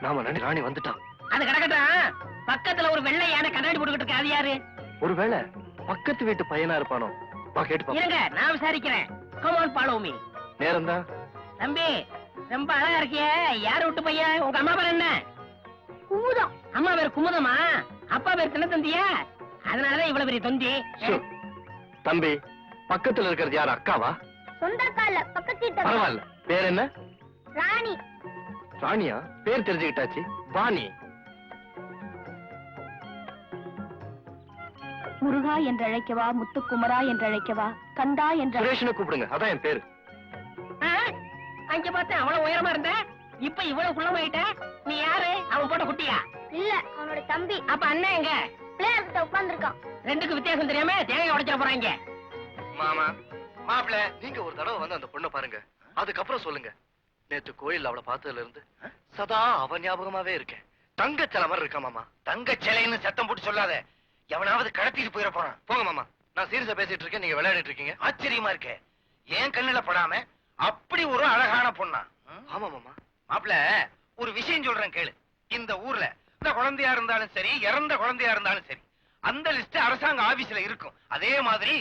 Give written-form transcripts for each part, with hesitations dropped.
நாம ராணி வந்துட்டான். அது கிடக்கட்டும். பக்கத்துல ஒரு வெள்ளை யானை கண்ணாடி போட்டுக்கிட்டு இருக்கு. அது யாரு? ஒருவேளை பக்கத்து வீட்டு பையனா இருப்பானோ? வா கேட்டு இருங்க, நான் விசாரிக்கிறேன். Come on, follow me. நேரம் தான். தம்பி, ரொம்ப அழகா இருக்கியே. யாரு விட்டு பையன்? உங்க அம்மா பேர் என்ன? குமுதம். அம்மா பேர் குமுதமா? அப்பா பேர் தினத்தந்தியா? அதனாலதான் இவ்வளவு பெரிய தொந்தி. தம்பி, பக்கத்துல இருக்கிறது யாரு? அக்காவா? சொந்த அக்கா இல்ல, பக்கத்து வீட்டு. பரவாயில்ல. பேர் என்ன? ராணி. ராணியா? பேர் தெரிஞ்சுக்கிட்டாச்சு. வாணி. முருகா என்று அழைக்கவா, முத்துக்குமரா என்று அழைக்கவா, கந்தா என்று சுரேஷனை கூப்பிடுங்க. அதான் என் பேரு. அங்க பார்த்தேன் அவ்வளவு உயரமா இருந்த, இப்ப இவ்வளவு குள்ளமாயிட்ட. நீ யாரு? அவன் போட்ட குட்டியா? இல்ல, அவனோட தம்பி. அப்ப அண்ணன் எங்க? பிள்ளையார்கிட்ட உட்கார்ந்திருக்கான். ரெண்டுக்கு வித்தியாசம் தெரியாம தேங்காய் உடைச்சிட போறாங்க. மாமா, மாப்பிள்ள, நீங்க ஒரு தடவை வந்து அந்த பொண்ணை பாருங்க. அதுக்கப்புறம் சொல்லுங்க. நேத்து கோயில் அவளை பார்த்ததுல இருந்து சதா அவ ஞாபகமாவே இருக்கேன். தங்க சிலை மாதிரி இருக்கா மாமா. தங்க சிலைன்னு சத்தம் போட்டு சொல்லாத. எவனாவது கடத்திட்டு போயிட போறான். போங்க மாமா, நான் சீரியஸா பேசிட்டு இருக்கேன், நீங்க விளையாடிட்டு இருக்கீங்க. ஆச்சரியமா இருக்கே. ஏன் கண்ணுல படாம அப்படி ஒரு அழகான பொண்ணா? ஆமா மாமா. மாப்பிள, ஒரு விஷயம் சொல்றேன் கேளு. இந்த ஊர்ல இந்த குழந்தையா இருந்தாலும் சரி, இறந்த குழந்தையா இருந்தாலும் சரி, அந்த லிஸ்ட் அரசாங்க ஆபீஸ்ல இருக்கும். அதே மாதிரி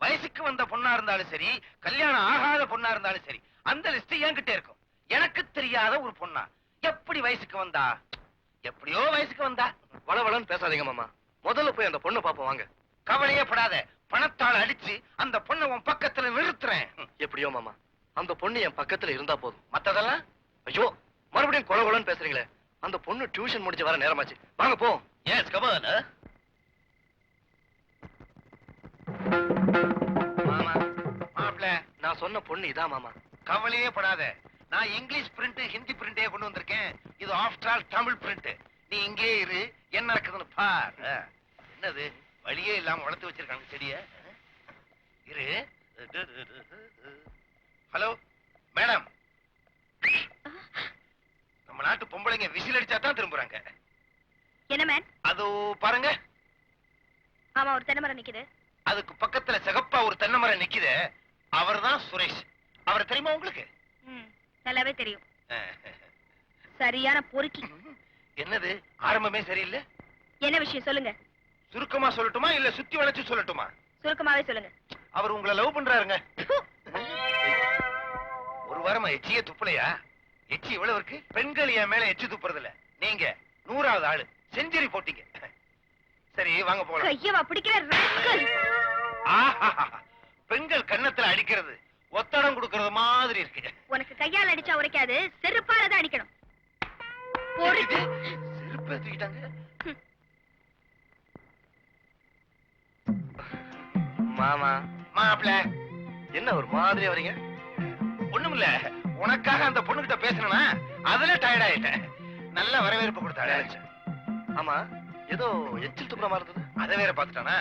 வயசுக்கு வந்த பொண்ணா இருந்தாலும் சரி, கல்யாணம் ஆகாத பொண்ணா இருந்தாலும் சரி, அந்த லிஸ்ட் என்கிட்ட இருக்கும். எனக்கு தெரியாத ஒரு பொண்ணா எப்படி வயசுக்கு வந்தா? எப்படியோ வயசுக்கு வந்தா. வளவளன்னு பேசாதீங்க மாமா. முதல்ல போய் அந்த பொண்ணை பாப்போம் வாங்க. கவலையே படாத. பணத்தால் அடிச்சு அந்த பொண்ணை உன் பக்கத்துல நிறுத்துறேன். எப்படியோ மாமா, அந்த பொண்ணு என் பக்கத்துல இருந்தா போதும். மத்ததெல்லாம் ஐயோ, மறுபடியும் கொலகொலன்னு பேசுறீங்களே. அந்த பொண்ணு டியூஷன் முடிஞ்சு வர நேரமாச்சு. வாங்க போ. Yes come on. மாமா, மாப்ள, நான் சொன்ன பொண்ணு இதான் மாமா. கவலையே படாத. நான் இங்கிலீஷ் பிரிண்ட், ஹிந்தி பிரிண்டே கொண்டு வந்திருக்கேன். இது ஆஃப்டர் ஆல் தமிழ் பிரிண்ட். நீ இங்கே இரு, என்ன நடக்குதுன்னு பார். என்னது வழியே இல்லாம வளர்த்து வச்சிருக்காங்க செடிய. இரு. ஹலோ மேடம், நம்ம நாட்டு பொம்பளைங்க விசில் அடிச்சா தான் திரும்புறாங்க. என்ன மேன்? அதோ பாருங்க. ஆமா, ஒரு தென்னை மரம் நிக்குது. அதுக்கு பக்கத்துல சிகப்பா ஒரு தென்னை மரம் நிக்குது. அவர்தான் சுரேஷ். அவர் தெரியுமா உங்களுக்கு? நல்லாவே தெரியும். சரியான பொறுக்கி. என்னது ஆரம்பமே சரியில்லை? என்ன விஷயம் சொல்லுங்க. சுருக்கமா சொல்லட்டுமா இல்ல சுத்தி வளைச்சு சொல்லட்டுமா? சுருக்கமாவே சொல்லுங்க. அவர் உங்களை லவ் பண்றாருங்க. ஒரு வாரமா எச்சியே துப்பலையா? எச்சி இவ்வளவு இருக்கு. பெண்கள் என் மேல எச்சி துப்புறது இல்ல. நீங்க 100வது ஆளு. செஞ்சுரி போட்டீங்க. சரி வாங்க போலாம். ஐயவா பிடிக்கிற ராஸ்கல். பெண்கள் கன்னத்துல அடிக்கிறது ஒத்தடம் கொடுக்கறது மாதிரி இருக்கு. உனக்கு கையால் அடிச்சா உரைக்காது, செருப்பால தான் அடிக்கணும். செருப்பு தூக்கிட்டாங்க. மாமா, மாப்ள, என்ன ஒரு மாதிரி வரீங்க? ஒண்ணுமில்ல, உனக்காக அந்த பொண்ணுகிட்ட பேசணும்னா அதுல டயர்ட் ஆயிட்டேன். நல்ல வரவேற்பு கொடுத்தாரு. ஆமா, ஏதோ எச்சில் துப்புற மாதிரி இருந்தது. அதை வேற பாத்துட்டானா?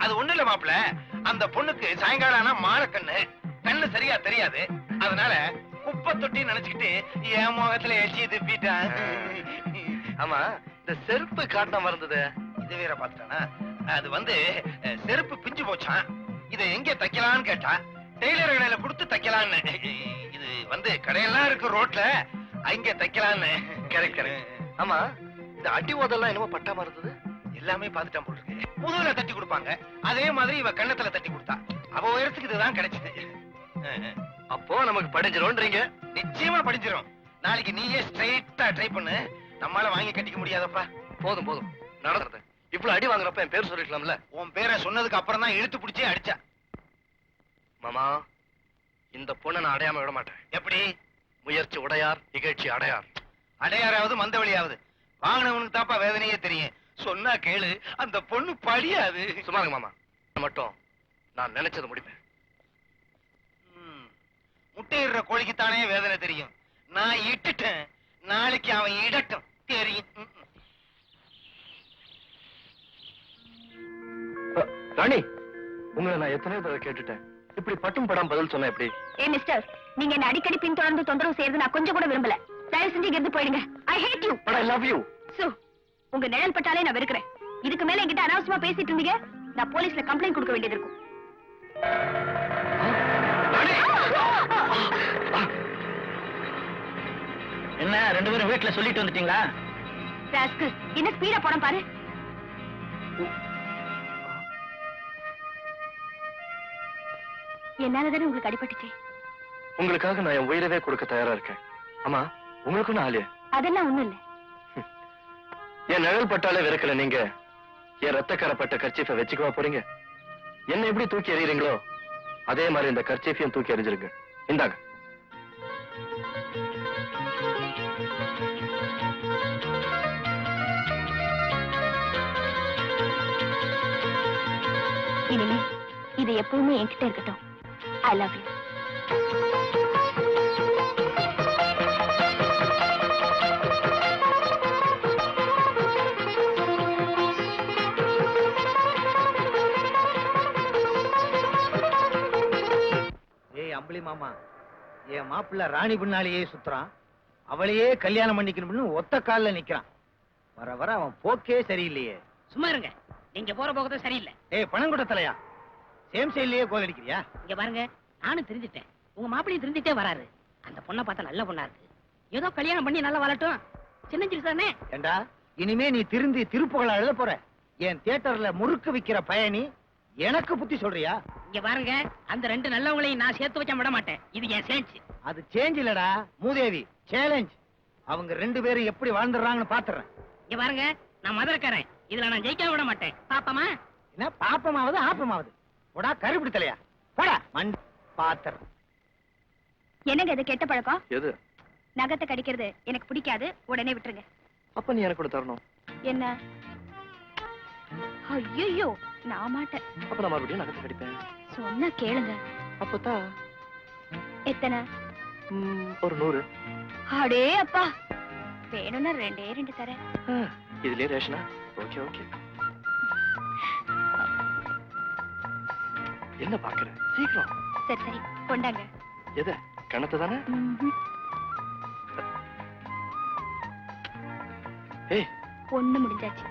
அது ஒண்ணு இல்ல மாப்ள, அந்த பொண்ணுக்கு சாயங்காலம் ஆனா மாலை கண்ணு சரியா தெரியாது. அதனால குப்பை தொட்டி நினைச்சுக்கிட்டு என் முகத்துல எச்சி துப்பிட்டான். ஆமா, இந்த செருப்பு காட்டின மறந்தது. இது வேற பாத்துட்டானா? அது வந்து செருப்பு பிஞ்சு போச்சான். இதை எங்க தைக்கலான்னு கேட்டா, டெய்லர் கடையில கொடுத்து தைக்கலான்னு. இது வந்து கடையெல்லாம் இருக்கு ரோட்ல, அங்க தைக்கலான்னு. Correct correct. ஆமா, இந்த அடி ஓதெல்லாம் என்னமோ பட்டா மறந்தது. எல்லாமே பாத்துட்டான் போல இருக்கு. முதுகுல தட்டி கொடுப்பாங்க, அதே மாதிரி இவ கண்ணத்துல தட்டி கொடுத்தா. அவ உயரத்துக்கு இதுதான் கிடைச்சது. அப்போ நமக்கு படிஞ்சிரும்ன்றீங்க? நிச்சயமா படிஞ்சிரும். நாளைக்கு நீயே ஸ்ட்ரைட்டா ட்ரை பண்ணு. நம்மால வாங்கி கட்டிக்க முடியாதப்பா. போதும் போதும், நடந்தது. இவ்வளவு அடி வாங்குறப்ப என் பேர் சொல்லிக்கலாம்ல. உன் பேரை சொன்னதுக்கு அப்புறம் தான் இழுத்து பிடிச்சே அடிச்சா. மாமா, இந்த பொண்ணை நான் அடையாம விட மாட்டேன். எப்படி? முயற்சி உடையார், இகழ்ச்சி அடையார். அடையாராவது மந்தவழியாவது வாங்கினவனுக்கு தாப்பா வேதனையே தெரியும். சொன்னா கேளு, அந்த பொண்ணு படியாது. சும்மாங்க மாமா, மட்டும் நான் நினைச்சதை முடிப்பேன். முட்டையிடுற கோழிக்குத்தானே வேதனை தெரியும். நான் இட்டுட்டேன், நாளைக்கு அவன் இடட்டும் தெரியும். ராணி, உங்களை நான் எத்தனையோ தடவை கேட்டுட்டேன். இப்படி பட்டும் படாம பதில் சொன்னா எப்படி? ஏ மிஸ்டர், நீங்க என்ன அடிக்கடி பின்தொடர்ந்து தொந்தரவு செய்யறது நான் கொஞ்சம் கூட விரும்பல. தயவு செஞ்சு இருந்து போயிடுங்க. I hate you. But I love you. So, உங்க நிழல் பட்டாலே நான் வெறுக்கிறேன். இதுக்கு மேல என்கிட்ட அனாவசியமா பேசிட்டு இருந்தீங்க, நான் போலீஸ்ல கம்ப்ளைண்ட் கொடுக்க வேண்டியது இருக்கும். என்ன 2 பேரும் வீட்டுல சொல்லிட்டு வந்துட்டீங்களா? ராஸ்கல், என்ன ஸ்பீடா போறோம் பாரு. என்னாலதானே உங்களுக்கு அடிபட்டுச்சு. உங்களுக்காக நான் என் உயிரவே கொடுக்க தயாரா இருக்கேன். ஆமா, உங்களுக்கும் நான் ஆலியா? அதெல்லாம் ஒண்ணும் இல்ல. என் நிழல் பட்டாலே வெறுக்கல நீங்க என் ரத்தக்காரப்பட்ட கர்ச்சீஃபை வச்சுக்கவா போறீங்க? என்ன எப்படி தூக்கி எறியறீங்களோ அதே மாதிரி இந்த கர்ச்சீஃபையும் தூக்கி எறிஞ்சிருங்க. இந்தாங்க. இனிமே இது எப்பவுமே என்கிட்ட இருக்கட்டும். ஐ லவ் யூ. அம்பளி மாமா, என் மாப்பிள்ள ராணி பின்னாலேயே சுத்துறான். அவளையே கல்யாணம் பண்ணிக்கணும்னு ஒத்த கால்ல நிக்கிறான். வர வர அவன் போக்கே சரியில்லையே. சும்மா இருங்க, நீங்க போற போகத்தான் சரியில்லை. ஏய் பணம் கொடுத்தலையா? சேம் சைட்லயே கோல் அடிக்கிறியா? இங்க பாருங்க, நானும் தெரிஞ்சுட்டேன், உங்க மாப்பிளையும் தெரிஞ்சுட்டே வராரு. அந்த பொண்ணை பார்த்தா நல்ல பொண்ணா இருக்கு. ஏதோ கல்யாணம் பண்ணி நல்லா வாழட்டும். சின்னஞ்சிறு தானே. ஏண்டா, இனிமே நீ திருந்தி திருப்புகழ எழுத போற. என் தியேட்டர்ல முறுக்கு விக்கிற பயணி எனக்கு புத்தி சொல்றியா? இங்க பாருங்க, அந்த 2 நல்லவங்களையும் நான் சேர்த்து வச்ச விட மாட்டேன். இது என் சேஞ்ச். அது சேஞ்ச் இல்லடா மூதேவி, சேலஞ்ச். அவங்க 2 பேரும் எப்படி வாழ்ந்துடுறாங்கன்னு பாத்துறேன். இங்க பாருங்க, நான் மதுரக்காரன். இதுல நான் ஜெயிக்க விட மாட்டேன். பாப்பமா? என்ன பாப்பமாவது ஆப்பமாவது? போடா கருப்பிடி தலையா, போடா மண் பாத்திரம். என்னங்க இது கெட்ட பழக்கம்? எது? நகத்தை கடிக்கிறது எனக்கு பிடிக்காது. உடனே விட்டுருங்க. அப்ப நீ எனக்கு கூட தரணும். என்ன? ஐயோ, நான் மாட்டேன். அப்ப நான் மறுபடியும் நகத்தை கடிப்பேன். சொன்னா கேளுங்க. அப்பதான் எத்தனை? ஒரு 100. அடே அப்பா, வேணும்னா 2 தரேன். இதுலயே ரேஷனா? Okay okay. என்ன பாக்குற? சீக்கிரம். சரி சரி, கொண்டாங்க. எது? கணத்தை தானே? ஏய், 1 முடிஞ்சாச்சு.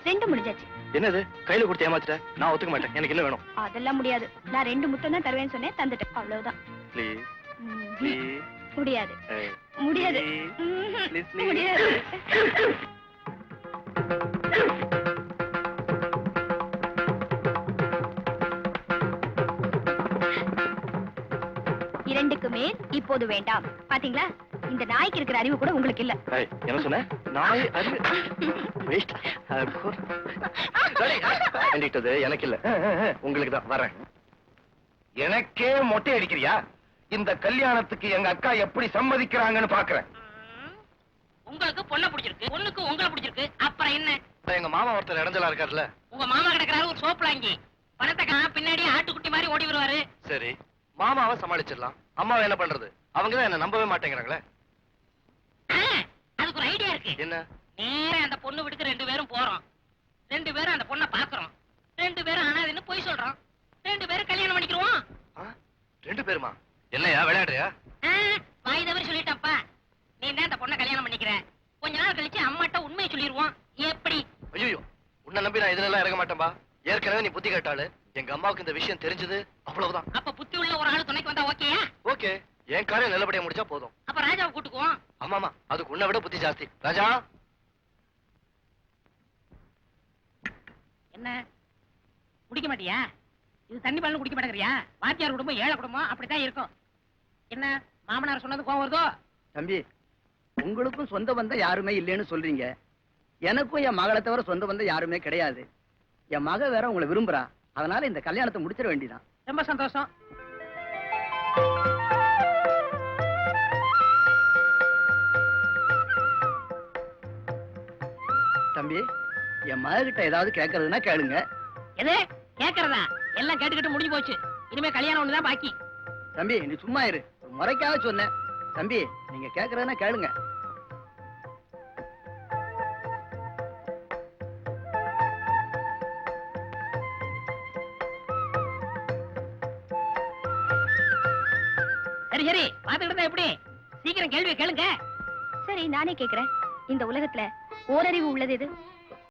2 முடிஞ்சாச்சு. என்னது? கையில கொடுத்து ஏமாத்திட்ட. நான் ஒத்துக்க மாட்டேன். எனக்கு என்ன வேணும்? அதெல்லாம் முடியாது. நான் 2 முத்தம் தான் தருவேன்னு சொன்னேன், தந்துட்டேன். அவ்வளவுதான். ப்ளீஸ் ம்ஹும். ப்ளீஸ். முடியாது ஏய், முடியாது. Please. ம்ஹும். Please, please. முடியாது. இரண்டுக்கு மேல் இப்போது வேண்டாம். பாத்தீங்களா, இந்த நாய்க்கு இருக்கிற அறிவு கூட உங்களுக்கு இல்ல. ஏய், என்ன சொன்ன? நாய் அறிவு. வேஸ்ட். வேண்டிட்டது எனக்கு இல்ல, உங்களுக்கு தான். வரேன். எனக்கே மொட்டை அடிக்கிறியா? இந்த கல்யாணத்துக்கு எங்க அக்கா எப்படி சம்மதிக்கிறாங்கன்னு பாக்குறேன். உங்களுக்கு பொண்ணை பிடிச்சிருக்கு, பொண்ணுக்கு உங்களை பிடிச்சிருக்கு. அப்புறம் என்ன? எங்க மாமா ஒருத்தர் இடைஞ்சலா இருக்காருல்ல. உங்க மாமா கிடக்குறாரு ஒரு சோப்புலாங்கி. பணத்தை பின்னாடி ஆட்டுக்குட்டி மாதிரி ஓடி வருவாரு. சரி, மாமாவை சமாளிச்சிடலாம். அம்மாவை என்ன பண்றது? அவங்கதான் என்ன நம்பவே மாட்டேங்கிறாங்களே. அதுக்கு ஒரு ஐடியா இருக்கு. என்ன? நேரா அந்த பொண்ணு வீட்டுக்கு 2 பேரும் போறோம். 2 பேரும் அந்த பொண்ணை பாக்குறோம். 2 பேரும் அனாதைன்னு போய் சொல்றோம். 2 பேரும் கல்யாணம் பண்ணிக்கிறோம். 2 பேருமா? என்னையா விளையாடுறியா? வாய் தவறி சொல்லிட்டப்பா. நீ தான் அந்த பொண்ணை கல்யாணம் பண்ணிக்கிற. கொஞ்ச நாள் கழிச்சு அம்மாட்ட உண்மையை சொல்லிடுவோம். எப்படி? ஐயோ, உன்னை நம்பி நான் இதுல எல்லாம் இறங்க மாட்டேன்பா. ஏற்கனவே நீ புத்தி கேட்டாளு. எங்க அம்மாவுக்கு இந்த விஷயம் தெரிஞ்சது, அவ்வளவுதான். அப்ப புத்தி உள்ள ஒரு ஆளு துணைக்கு வந்தா ஓகேயா? ஓகே, என் காரியம் நல்லபடியா முடிச்சா போதும். அப்ப ராஜாவை கூட்டுக்குவோம். ஆமாமா, அதுக்கு உன்னை விட புத்தி ஜாஸ்தி. ராஜா, என்ன குடிக்க மாட்டியா? இது தண்ணி பாலும் குடிக்க மாட்டேங்கிறியா? வாத்தியார் குடும்பம் ஏழை குடும்பம் அப்படித்தான் இருக்கும். என்ன மாமனார் சொன்னது கோவம் வருதோ? தம்பி, உங்களுக்கும் சொந்த பந்தம் யாருமே இல்லைன்னு சொல்றீங்க. எனக்கும் என் மகளை தவிர சொந்த பந்தம் யாருமே கிடையாது. என் மக வேற உங்களை விரும்புறா. அதனால இந்த கல்யாணத்தை முடிச்சிட வேண்டியதான். ரொம்ப சந்தோஷம். தம்பி, என் மக கிட்ட ஏதாவது கேட்கறதுன்னா கேளுங்க. எது கேக்குறதா? எல்லாம் கேட்டுக்கிட்டு முடிஞ்சு போச்சு. இனிமே கல்யாணம் ஒண்ணுதான் பாக்கி. தம்பி, நீ சும்மா இரு. ஒரு முறைக்காக சொன்னேன். தம்பி, நீங்க கேட்கறதுன்னா கேளுங்க. சரி சரி, பாத்துக்கிட்டு இருந்தா எப்படி? சீக்கிரம் கேள்வி கேளுங்க. சரி, நானே கேக்குறேன். இந்த உலகத்துல ஓரறிவு உள்ளது எது?